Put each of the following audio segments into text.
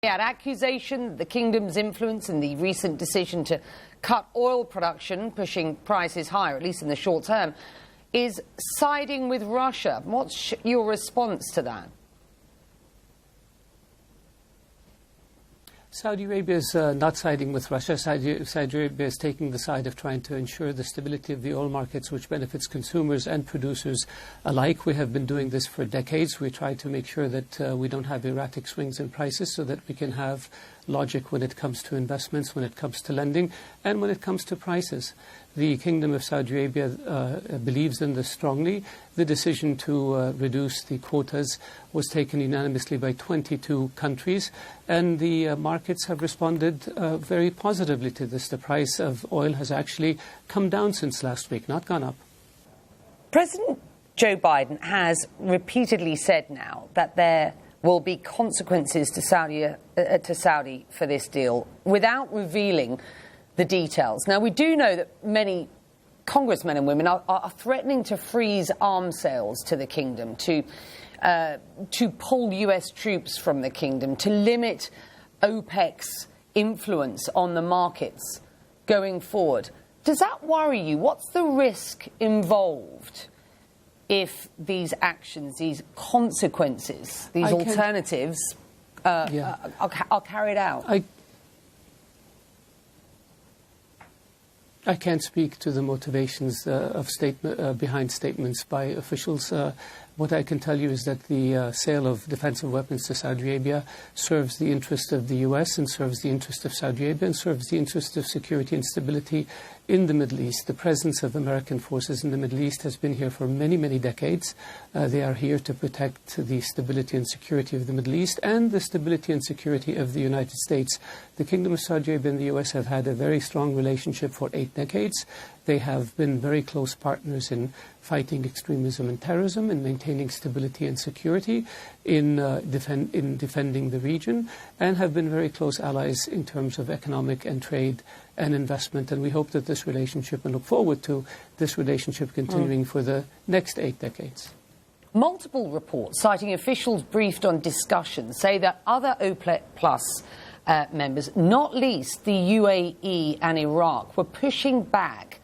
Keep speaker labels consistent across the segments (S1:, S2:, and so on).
S1: Had accusation that the kingdom's influence in the recent decision to cut oil production, pushing prices higher, at least in the short term, is siding with Russia. What's your response to that?
S2: Saudi Arabia is not siding with Russia. Saudi Arabia is taking the side of trying to ensure the stability of the oil markets, which benefits consumers and producers alike. We have been doing this for decades. We try to make sure that we don't have erratic swings in prices so that we can have logic when it comes to investments, when it comes to lending, and when it comes to prices. The Kingdom of Saudi Arabia believes in this strongly. The decision to reduce the quotas was taken unanimously by 22 countries, and the markets have responded very positively to this. The price of oil has actually come down since last week, not gone up.
S1: President Joe Biden has repeatedly said now that there will be consequences to Saudi for this deal, without revealing the details. Now, we do know that many congressmen and women are threatening to freeze arms sales to the kingdom, to pull US troops from the kingdom, to limit OPEC's influence on the markets going forward. Does that worry you? Are the risk involved if these actions, these consequences, these alternatives are carried out?
S2: I can't speak to the motivations behind statements by officials. What I can tell you is that the sale of defensive weapons to Saudi Arabia serves the interest of the US and serves the interest of Saudi Arabia and serves the interest of security and stability in the Middle East. The presence of American forces in the Middle East has been here for many, many decades. They are here to protect the stability and security of the Middle East and the stability and security of the United States. The Kingdom of Saudi Arabia and the US have had a very strong relationship for 8 decades. They have been very close partners in fighting extremism and terrorism, in maintaining stability and security, in defending the region, and have been very close allies in terms of economic and trade and investment. And we hope that this relationship, and look forward to this relationship continuing for the next 8 decades.
S1: Multiple reports citing officials briefed on discussions say that other OPEC Plus members, not least the UAE and Iraq, were pushing back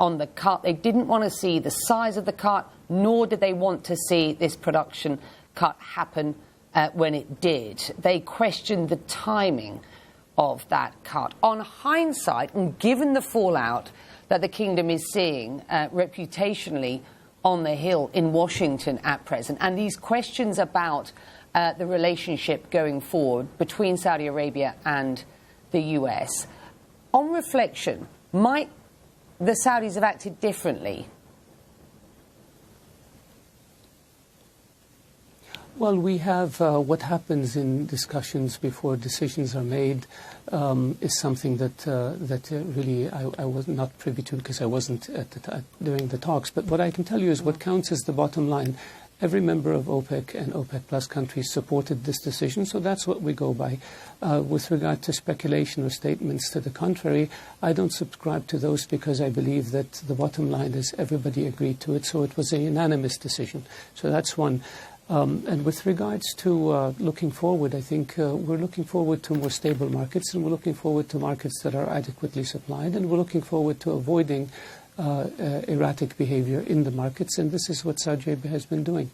S1: on the cut. They didn't want to see the size of the cut, nor did they want to see this production cut happen when it did. They questioned the timing of that cut. On hindsight, and given the fallout that the kingdom is seeing reputationally on the Hill in Washington at present, and these questions about the relationship going forward between Saudi Arabia and the US, on reflection, might the Saudis have acted differently?
S2: Well, we have what happens in discussions before decisions are made is something that really I was not privy to because I wasn't during the talks. But what I can tell you is what counts is the bottom line. Every member of OPEC and OPEC Plus countries supported this decision, so that's what we go by. With regard to speculation or statements to the contrary, I don't subscribe to those because I believe that the bottom line is everybody agreed to it, so it was a unanimous decision. So that's one. And with regards to looking forward, I think we're looking forward to more stable markets, and we're looking forward to markets that are adequately supplied, and we're looking forward to avoiding erratic behavior in the markets, and this is what Saudi Arabia has been doing.